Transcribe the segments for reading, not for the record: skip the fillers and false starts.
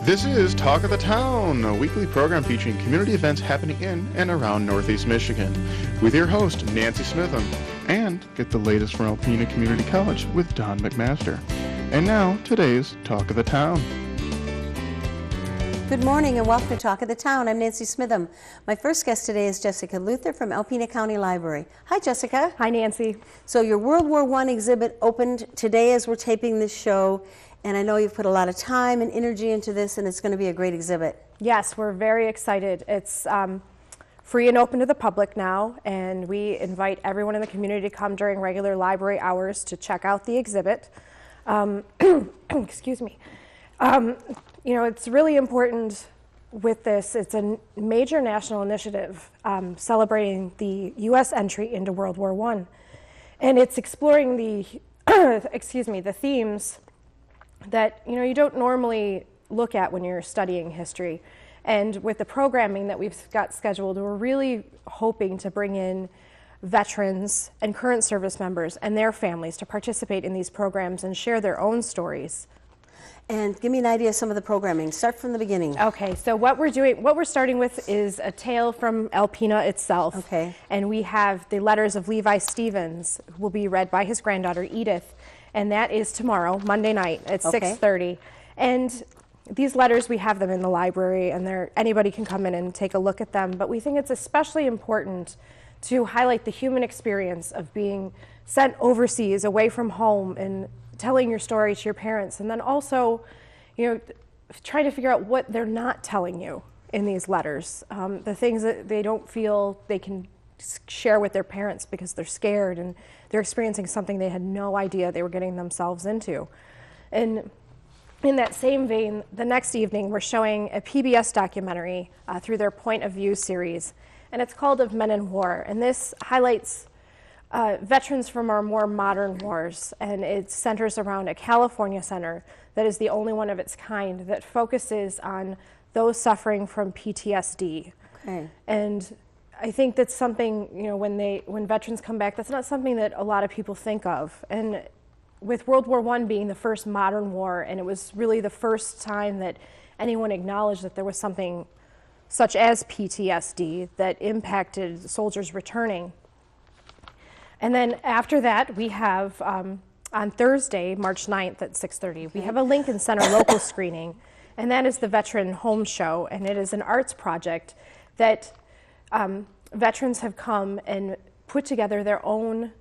This is Talk of the Town, a weekly program featuring community events happening in and around Northeast Michigan, with your host, Nancy Smitham, and get the latest from Alpena Community College with Don McMaster. And now, today's Talk of the Town. Good morning and welcome to Talk of the Town. I'm Nancy Smitham. My first guest today is Jessica Luther from Alpena County Library. Hi, Jessica. Hi, Nancy. So your World War I exhibit opened today as we're taping this show, and I know you've put a lot of time and energy into this, and it's going to be a great exhibit. Yes, we're very excited. It's free and open to the public now, and we invite everyone in the community to come during regular library hours to check out the exhibit. Excuse me. You know, it's really important with this. It's a major national initiative celebrating the U.S. entry into World War I. And it's exploring the, the themes that, you know, you don't normally look at when you're studying history. And with the programming that we've got scheduled, we're really hoping to bring in veterans and current service members and their families to participate in these programs and share their own stories. And give me an idea of some of the programming. Start from the beginning. Okay, so what we're starting with is a tale from Alpena itself. Okay. And we have the letters of Levi Stevens, who will be read by his granddaughter Edith, and that is tomorrow, Monday night at 6:30. And these letters, we have them in the library, and anybody can come in and take a look at them, but we think it's especially important to highlight the human experience of being sent overseas, away from home, and telling your story to your parents, and then also, you know, trying to figure out what they're not telling you in these letters, the things that they don't feel they can share with their parents because they're scared and they're experiencing something they had no idea they were getting themselves into. And in that same vein, the next evening we're showing a PBS documentary through their Point of View series, and it's called Of Men in War, and this highlights veterans from our more modern wars, and it centers around a California center that is the only one of its kind that focuses on those suffering from PTSD. Okay. And I think that's something, you know, when veterans come back, that's not something that a lot of people think of. And with World War I being the first modern war, and it was really the first time that anyone acknowledged that there was something such as PTSD that impacted soldiers returning. And then after that, we have, on Thursday, March 9th at 6:30, we have a Lincoln Center local screening, and that is the Veteran Home Show, and it is an arts project that veterans have come and put together their own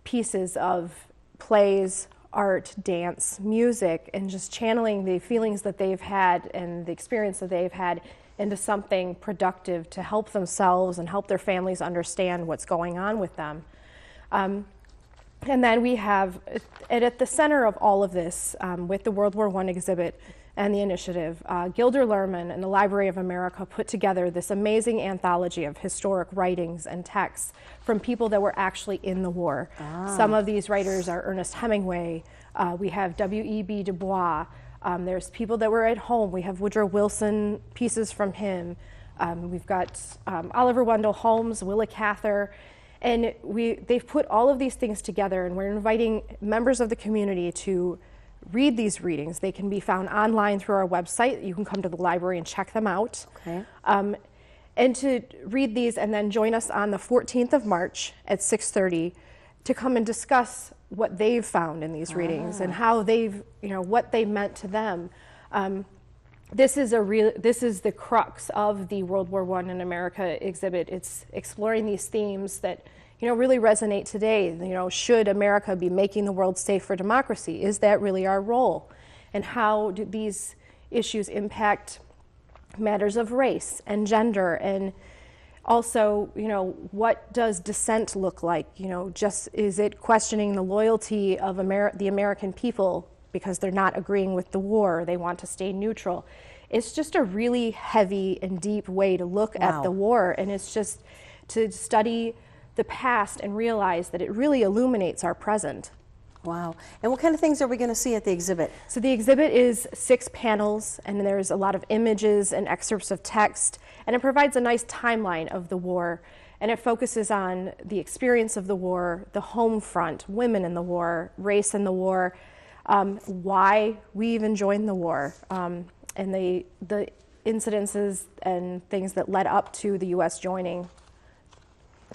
pieces of plays, art, dance, music, and just channeling the feelings that they've had and the experience that they've had into something productive to help themselves and help their families understand what's going on with them. And then we have, at the center of all of this, with the World War I exhibit and the initiative, Gilder Lehrman and the Library of America put together this amazing anthology of historic writings and texts from people that were actually in the war. Some of these writers are Ernest Hemingway, we have W.E.B. Du Bois, there's people that were at home, we have Woodrow Wilson, pieces from him, we've got Oliver Wendell Holmes, Willa Cather, and they've put all of these things together, and we're inviting members of the community to read these readings. They can be found online through our website. You can come to the library and check them out. Okay. And to read these and then join us on the 14th of March at 6:30 to come and discuss what they've found in these readings and how they've, you know, what they meant to them. This is the crux of the World War I in America exhibit. It's exploring these themes that, you know, really resonate today. You know, should America be making the world safe for democracy? Is that really our role? And how do these issues impact matters of race and gender? And also, you know, what does dissent look like? You know, just is it questioning the loyalty of the American people because they're not agreeing with the war, they want to stay neutral? It's just a really heavy and deep way to look at the war, and it's just to study the past and realize that it really illuminates our present. Wow. And what kind of things are we going to see at the exhibit? So the exhibit is 6 panels, and there's a lot of images and excerpts of text, and it provides a nice timeline of the war, and it focuses on the experience of the war, the home front, women in the war, race in the war, why we even joined the war, the incidences and things that led up to the U.S. joining.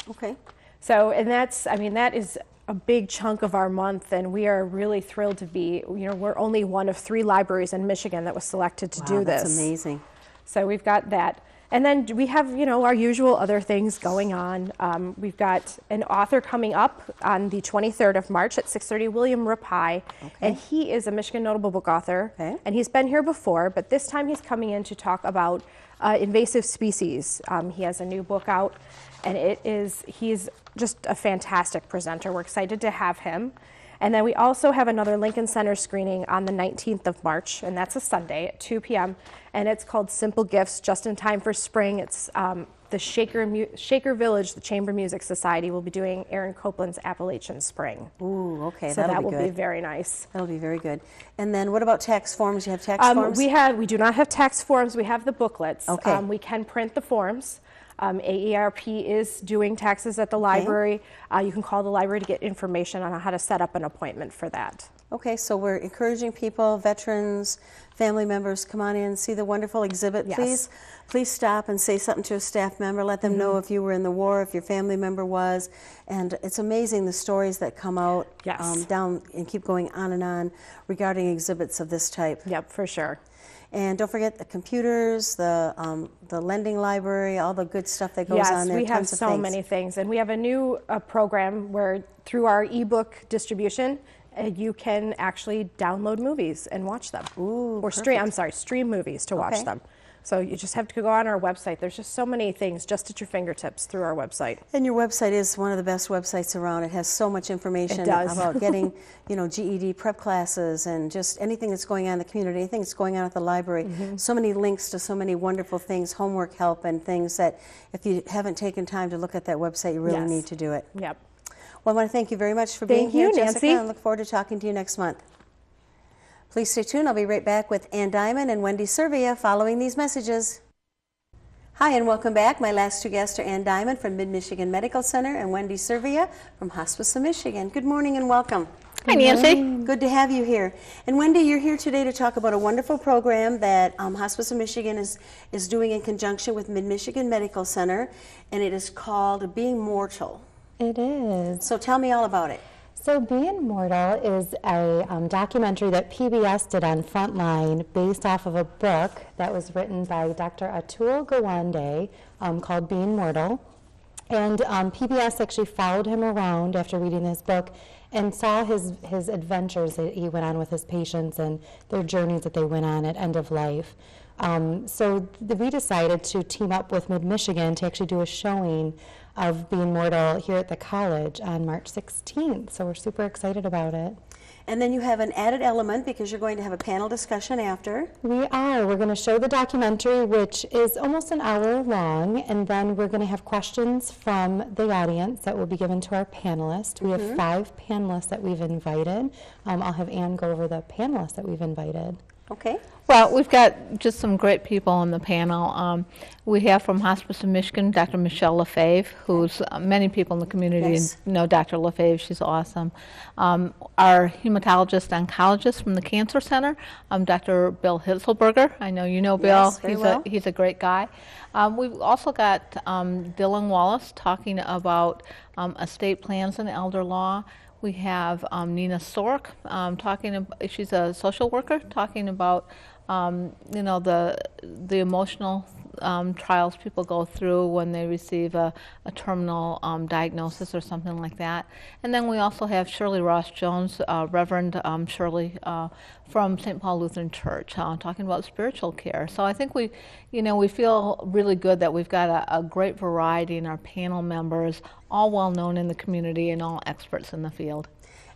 Okay. So, and that's, I mean, that is a big chunk of our month, and we are really thrilled to be, we're only one of 3 libraries in Michigan that was selected to do this. That's amazing. So we've got that. And then we have, our usual other things going on. We've got an author coming up on the 23rd of March at 6:30, William Rapai, and he is a Michigan Notable Book author, and he's been here before, but this time he's coming in to talk about invasive species. He has a new book out, and he's just a fantastic presenter. We're excited to have him. And then we also have another Lincoln Center screening on the 19th of March, and that's a Sunday at 2 p.m. And it's called Simple Gifts, Just in Time for Spring. It's the Shaker Village, the Chamber Music Society, will be doing Aaron Copland's Appalachian Spring. Ooh, okay, so that'll that be will good. be very nice. That'll be very good. And then what about tax forms? You have tax forms? We do not have tax forms. We have the booklets. Okay. We can print the forms. AERP is doing taxes at the library. You can call the library to get information on how to set up an appointment for that. Okay, so we're encouraging people, veterans, family members, come on in, see the wonderful exhibit. Yes. Please stop and say something to a staff member. Let them know if you were in the war, if your family member was. And it's amazing the stories that come out down and keep going on and on regarding exhibits of this type. Yep, for sure. And don't forget the computers, the lending library, all the good stuff that goes on there. Yes, we have so many things. And we have a new program where through our ebook distribution, you can actually download movies and watch them. Ooh, or stream movies to watch them. So you just have to go on our website. There's just so many things just at your fingertips through our website. And your website is one of the best websites around. It has so much information about getting, GED prep classes and just anything that's going on in the community, anything that's going on at the library. So many links to so many wonderful things, homework help and things that if you haven't taken time to look at that website, you really need to do it. Yep. Well, I want to thank you very much for being here, Nancy. Jessica, and look forward to talking to you next month. Please stay tuned. I'll be right back with Ann Diamond and Wendy Servia following these messages. Hi, and welcome back. My last 2 guests are Ann Diamond from Mid-Michigan Medical Center and Wendy Servia from Hospice of Michigan. Good morning and welcome. Hi, Nancy. Good to have you here. And Wendy, you're here today to talk about a wonderful program that Hospice of Michigan is doing in conjunction with Mid-Michigan Medical Center, and it is called Being Mortal. It is. So tell me all about it. So Being Mortal is a documentary that PBS did on Frontline based off of a book that was written by Dr. Atul Gawande called Being Mortal. And PBS actually followed him around after reading this book and saw his adventures that he went on with his patients and their journeys that they went on at end of life. So we decided to team up with Mid-Michigan to actually do a showing of Being Mortal here at the college on March 16th. So we're super excited about it. And then you have an added element because you're going to have a panel discussion after. We are. We're going to show the documentary, which is almost an hour long, and then we're going to have questions from the audience that will be given to our panelists. We have 5 panelists that we've invited. I'll have Ann go over the panelists that we've invited. Okay. Well, we've got just some great people on the panel. We have from Hospice of Michigan, Dr. Michelle Lefebvre, who's many people in the community know Dr. Lefebvre. She's awesome. Our hematologist oncologist from the Cancer Center, Dr. Bill Hitzelberger. I know you know Bill. Yes, he's a great guy. We've also got Dylan Wallace talking about estate plans and elder law. We have Nina Sork she's a social worker, talking about the emotional trials people go through when they receive a terminal diagnosis or something like that. And then we also have Shirley Ross Jones, Reverend Shirley from St. Paul Lutheran Church, talking about spiritual care. So I think we feel really good that we've got a great variety in our panel members, all well known in the community and all experts in the field.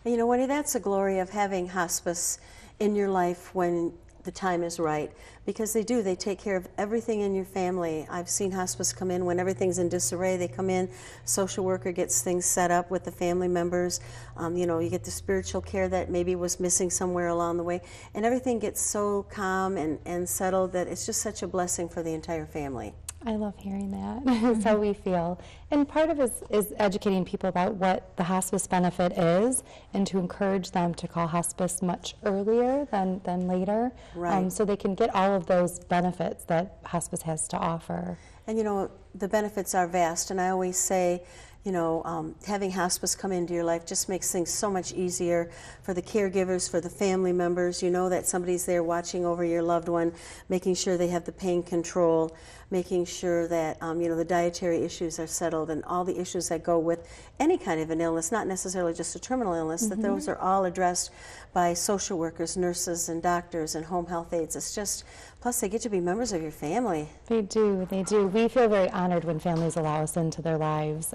And Wendy, that's the glory of having hospice in your life when the time is right, because they take care of everything in your family. I've seen hospice come in when everything's in disarray. They come in, social worker gets things set up with the family members. You get the spiritual care that maybe was missing somewhere along the way, and everything gets so calm and settled that it's just such a blessing for the entire family. I love hearing that. That's how we feel. And part of it is educating people about what the hospice benefit is and to encourage them to call hospice much earlier than later, Right. so they can get all of those benefits that hospice has to offer. And you know, the benefits are vast, and I always say, you know, having hospice come into your life just makes things so much easier for the caregivers, for the family members. You know that somebody's there watching over your loved one, making sure they have the pain control, making sure that, you know, the dietary issues are settled and all the issues that go with any kind of an illness, not necessarily just a terminal illness, that those are all addressed by social workers, nurses, and doctors, and home health aides. It's just, plus they get to be members of your family. They do, they do. We feel very honored when families allow us into their lives.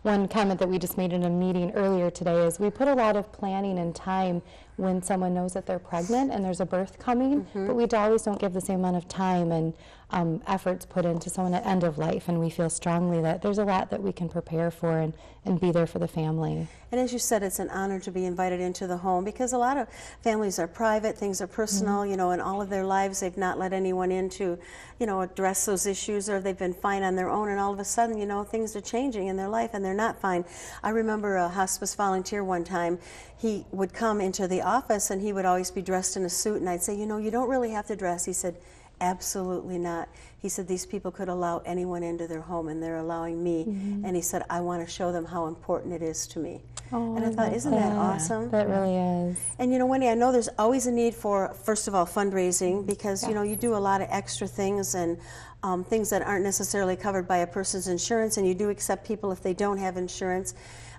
One comment that we just made in a meeting earlier today is we put a lot of planning and time when someone knows that they're pregnant and there's a birth coming, but we always don't give the same amount of time and efforts put into someone at end of life, and we feel strongly that there's a lot that we can prepare for and be there for the family. And as you said, it's an honor to be invited into the home, because a lot of families are private, things are personal, you know, in all of their lives they've not let anyone in to, you know, address those issues, or they've been fine on their own, and all of a sudden, you know, things are changing in their life and they're not fine. I remember a hospice volunteer one time, he would come into the office and he would always be dressed in a suit, and I'd say, you know, you don't really have to dress. He said, absolutely not. He said, these people could allow anyone into their home, and they're allowing me. And he said, I want to show them how important it is to me. Oh, and I thought, isn't that awesome? That really is. And you know, Wendy, I know there's always a need for, first of all, fundraising, because you know, you do a lot of extra things and things that aren't necessarily covered by a person's insurance, and you do accept people if they don't have insurance.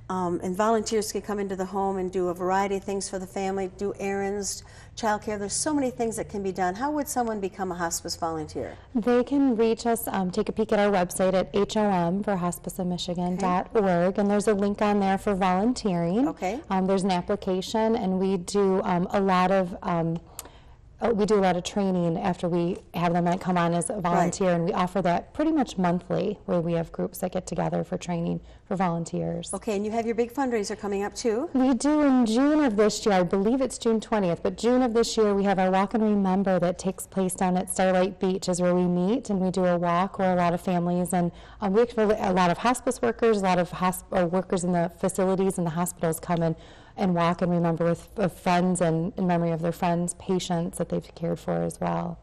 And volunteers can come into the home and do a variety of things for the family, do errands, childcare. There's so many things that can be done. How would someone become a hospice volunteer? They can reach us, take a peek at our website at HOM for hospiceofmichigan.org, and there's a link on there for volunteering. Okay. There's an application, and we do a lot of training after we have them come on as a volunteer, and we offer that pretty much monthly, where we have groups that get together for training for volunteers. Okay, and you have your big fundraiser coming up too? We do in June of this year. I believe it's June 20th, but June of this year we have our Walk and Remember that takes place down at Starlight Beach, is where we meet, and we do a walk where a lot of families and we actually, a lot of hospice workers, a lot of workers in the facilities and the hospitals come in and walk and remember with friends and in memory of their friends, patients that they've cared for as well.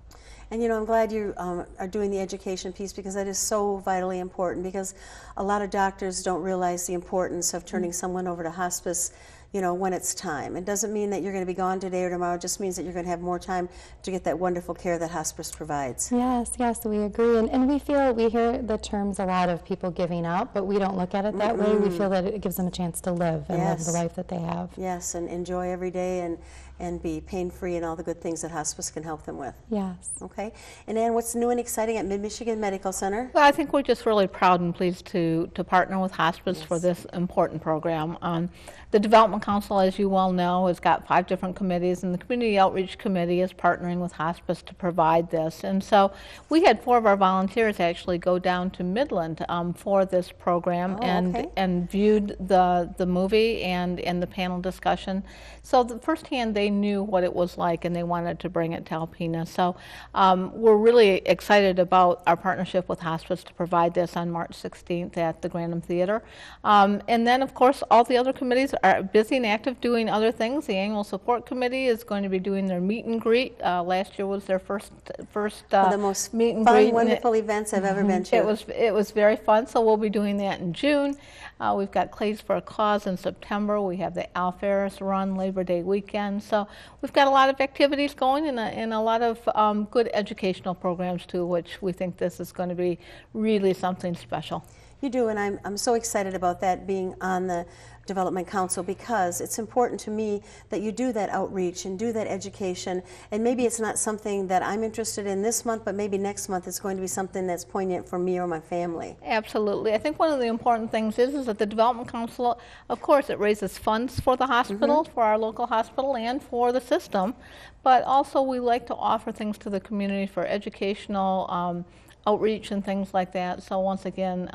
And you know, I'm glad you are doing the education piece, because that is so vitally important, because a lot of doctors don't realize the importance of turning someone over to hospice, you know, when it's time. It doesn't mean that you're going to be gone today or tomorrow. It just means that you're going to have more time to get that wonderful care that hospice provides. Yes, we agree. And we hear the terms a lot of people giving up, but we don't look at it that way. We feel that it gives them a chance to live and live the life that they have. Yes, and enjoy every day and be pain-free and all the good things that hospice can help them with. Yes. Okay. And Ann, what's new and exciting at Mid-Michigan Medical Center? Well, I think we're just really proud and pleased to partner with hospice for this important program. The Development Council, as you well know, has got 5 different committees, and the Community Outreach Committee is partnering with hospice to provide this. And so we had 4 of our volunteers actually go down to Midland for this program and viewed the movie and the panel discussion. So firsthand they knew what it was like, and they wanted to bring it to Alpena. So we're really excited about our partnership with hospice to provide this on March 16th at the Grantham Theater. And then, of course, all the other committees are busy and active doing other things. The Annual Support Committee is going to be doing their meet and greet. Last year was their first the most meet and fun, greet. wonderful events I've ever been to. It was very fun, so we'll be doing that in June. We've got Clays for a Cause in September. We have the Al Ferris Run Labor Day weekend. So we've got a lot of activities going and a lot of good educational programs too, which we think this is going to be really something special. You do, and I'm so excited about that, being on the Development Council, because it's important to me that you do that outreach and do that education. And maybe it's not something that I'm interested in this month, but maybe next month it's going to be something that's poignant for me or my family. Absolutely. I think one of the important things is that the Development Council, of course, it raises funds for the hospital, for our local hospital, and for the system. But also we like to offer things to the community for educational outreach and things like that. So once again,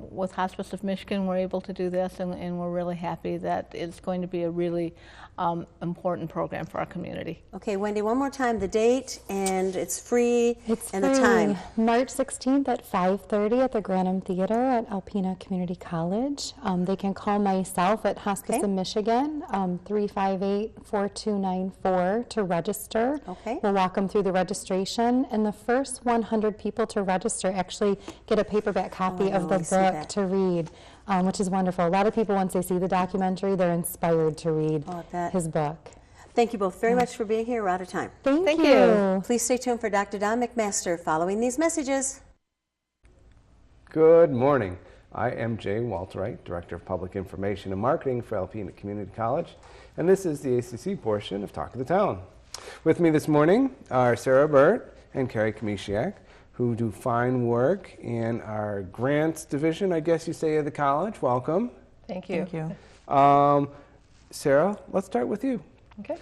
with Hospice of Michigan, we're able to do this, and we're really happy that it's going to be a really important program for our community. Okay, Wendy, one more time, the date, and it's free, It's and free. the time. March 16th at 5:30 at the Grantham Theater at Alpena Community College. They can call myself at Hospice Okay. of Michigan, 358-4294 to register. Okay. We'll walk them through the registration, and the first 100 people to register actually get a paperback copy I of the always see book that. to read, which is wonderful. A lot of people, once they see the documentary, they're inspired to read Oh, I bet. his book. Thank you both very much for being here. We're out of time. Thank you. you. Please stay tuned for Dr. Don McMaster following these messages. Good morning. I am Jay Walterite, Director of Public Information and Marketing for Alpena Community College, and this is the ACC portion of Talk of the Town. With me this morning are Sarah Burt and Carrie Kamisiak, who do fine work in our grants division, I guess you say, of the college. Welcome. Thank you. Thank you. Sarah, let's start with you. Okay.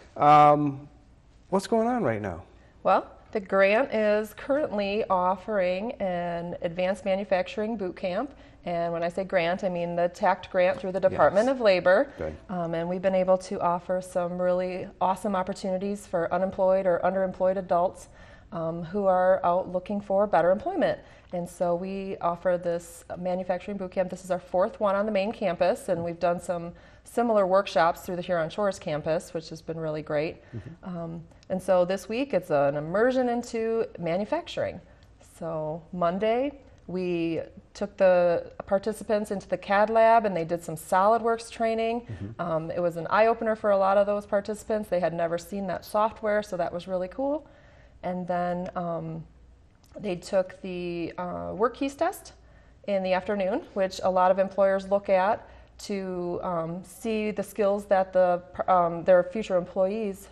What's going on right now? Well, the grant is currently offering an advanced manufacturing boot camp. And when I say grant, I mean the TACT grant through the Department Yes. of Labor. Good. And we've been able to offer some really awesome opportunities for unemployed or underemployed adults who are out looking for better employment. And so we offer this manufacturing boot camp. This is our fourth one on the main campus, and we've done some similar workshops through the Huron Shores campus, which has been really great. And so this week it's an immersion into manufacturing. So Monday we took the participants into the CAD lab and they did some SolidWorks training. It was an eye-opener for a lot of those participants. They had never seen that software, so that was really cool. And then they took the work keys test in the afternoon, which a lot of employers look at to see the skills that their future employees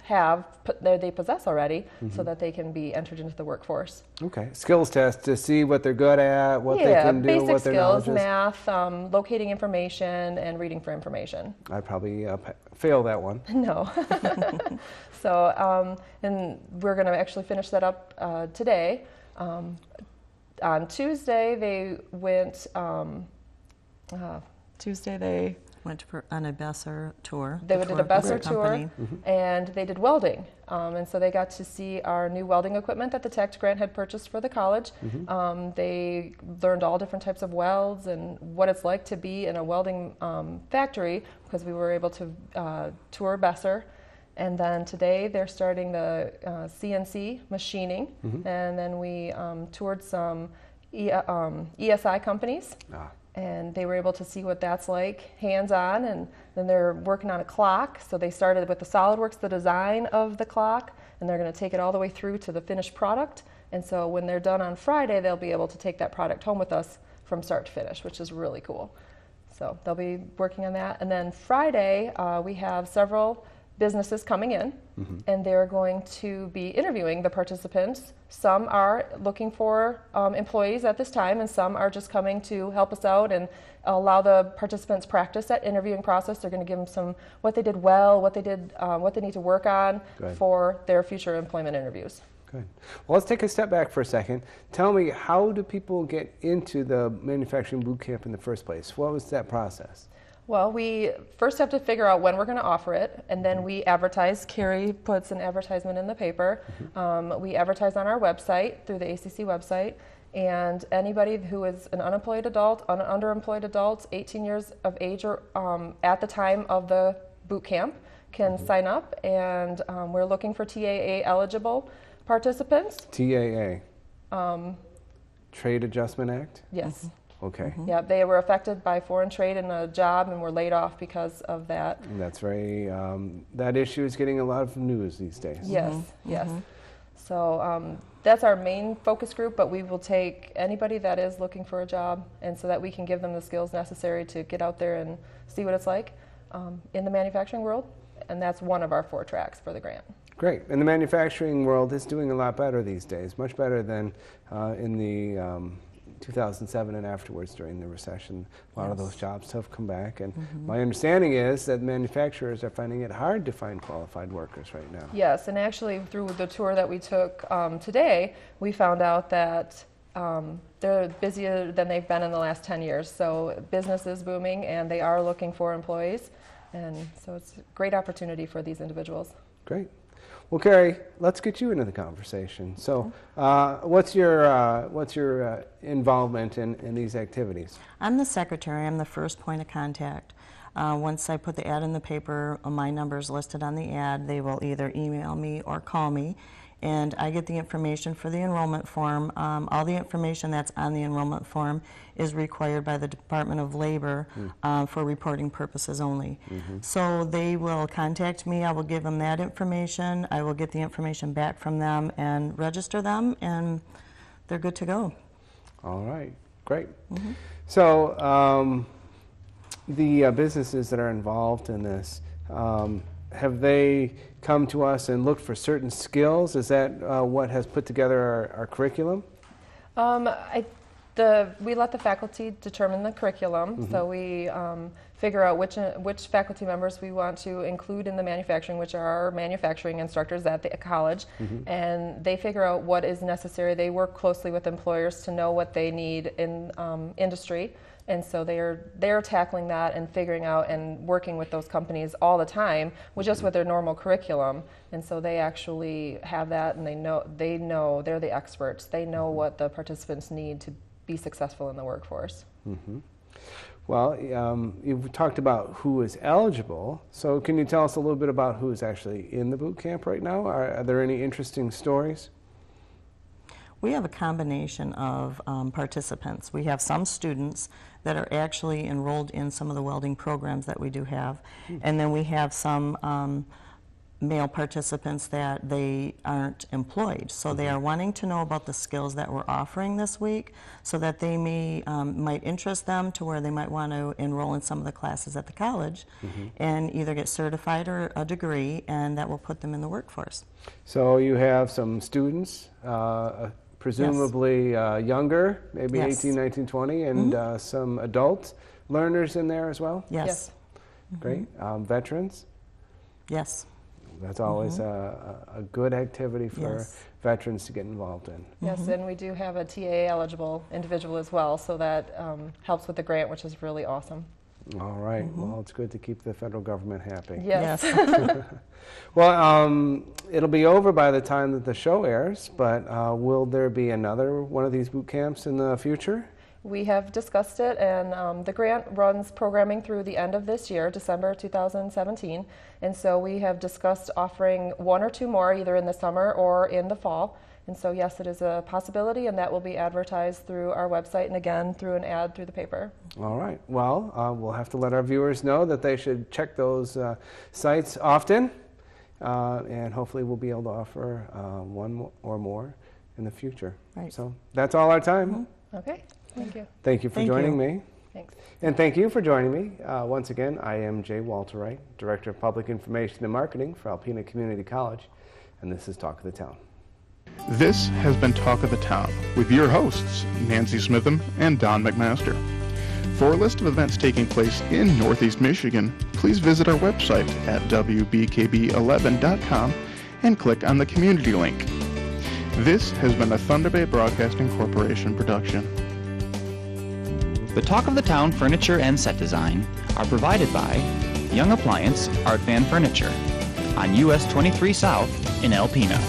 they possess already, so that they can be entered into the workforce. Okay. Skills test to see what they're good at, what they can do, basic what their knowledge skills, is. math, locating information, and reading for information. I'd probably fail that one. No. So, and we're going to actually finish that up today. On Tuesday, they went. Tuesday they went on a Besser tour. They did a Besser tour, company. and they did welding. And so they got to see our new welding equipment that the TACT grant had purchased for the college. They learned all different types of welds and what it's like to be in a welding factory, because we were able to tour Besser. And then today they're starting the CNC machining, and then we toured some ESI companies. And they were able to see what that's like hands-on, and then they're working on a clock. So they started with the SolidWorks, the design of the clock, and they're going to take it all the way through to the finished product. And so when they're done on Friday, they'll be able to take that product home with us from start to finish, which is really cool. So they'll be working on that. And then Friday, we have several businesses coming in, and they're going to be interviewing the participants. Some are looking for employees at this time, and some are just coming to help us out and allow the participants practice that interviewing process. They're going to give them some what they did well, what they did, what they need to work on for their future employment interviews. Good. Well, let's take a step back for a second. Tell me, how do people get into the manufacturing boot camp in the first place? What was that process? Well, we first have to figure out when we're going to offer it, and then we advertise. Carrie puts an advertisement in the paper. We advertise on our website, through the ACC website, and anybody who is an unemployed adult, an underemployed adult, 18 years of age or at the time of the boot camp can sign up, and we're looking for TAA eligible participants. TAA? Trade Adjustment Act? Yes. Okay. Yeah, they were affected by foreign trade in a job and were laid off because of that. And that's very, that issue is getting a lot of news these days. Yes, yes. So that's our main focus group, but we will take anybody that is looking for a job, and so that we can give them the skills necessary to get out there and see what it's like in the manufacturing world. And that's one of our 4 tracks for the grant. Great. And the manufacturing world is doing a lot better these days, much better than in the 2007 and afterwards during the recession. A lot of those jobs have come back, and my understanding is that manufacturers are finding it hard to find qualified workers right now. Yes, and actually through the tour that we took today, we found out that they're busier than they've been in the last 10 years. So business is booming, and they are looking for employees. And so it's a great opportunity for these individuals. Great. Well, Carrie, let's get you into the conversation. So, what's your involvement in these activities? I'm the secretary. I'm the first point of contact. Once I put the ad in the paper, my number is listed on the ad. They will either email me or call me, and I get the information for the enrollment form. All the information that's on the enrollment form is required by the Department of Labor for reporting purposes only. So they will contact me. I will give them that information. I will get the information back from them and register them, and they're good to go. All right, great. So the businesses that are involved in this, have they come to us and looked for certain skills? Is that what has put together our curriculum? We let the faculty determine the curriculum, so we figure out which faculty members we want to include in the manufacturing, which are our manufacturing instructors at the college, and they figure out what is necessary. They work closely with employers to know what they need in industry. And so they're tackling that and figuring out and working with those companies all the time, just with their normal curriculum. And so they actually have that, and they know they're the experts. They know what the participants need to be successful in the workforce. Well, you've talked about who is eligible. So can you tell us a little bit about who is actually in the boot camp right now? Are there any interesting stories? We have a combination of participants. We have some students that are actually enrolled in some of the welding programs that we do have. And then we have some male participants that they aren't employed. So they are wanting to know about the skills that we're offering this week so that they might interest them to where they might want to enroll in some of the classes at the college and either get certified or a degree, and that will put them in the workforce. So you have some students, presumably younger, maybe 18, 19, 20, and some adult learners in there as well? Yes. Great. Veterans? Yes. That's always a good activity for veterans to get involved in. Yes, and we do have a TA eligible individual as well, so that helps with the grant, which is really awesome. All right. Well, it's good to keep the federal government happy. Yes. Well, it'll be over by the time that the show airs, but will there be another one of these boot camps in the future? We have discussed it, and the grant runs programming through the end of this year, December 2017, and so we have discussed offering one or two more either in the summer or in the fall. And so yes, it is a possibility, and that will be advertised through our website and again through an ad through the paper. All right. Well, we'll have to let our viewers know that they should check those sites often, and hopefully we'll be able to offer one or more in the future. Right. So that's all our time. Okay. Thank you. Thank you for joining me. Thanks. And thank you for joining me. Once again, I am Jay Walterwright, Director of Public Information and Marketing for Alpena Community College, and this is Talk of the Town. This has been Talk of the Town with your hosts, Nancy Smitham and Don McMaster. For a list of events taking place in Northeast Michigan, please visit our website at wbkb11.com and click on the community link. This has been a Thunder Bay Broadcasting Corporation production. The Talk of the Town furniture and set design are provided by Young Appliance Art Van Furniture on US 23 South in Alpena.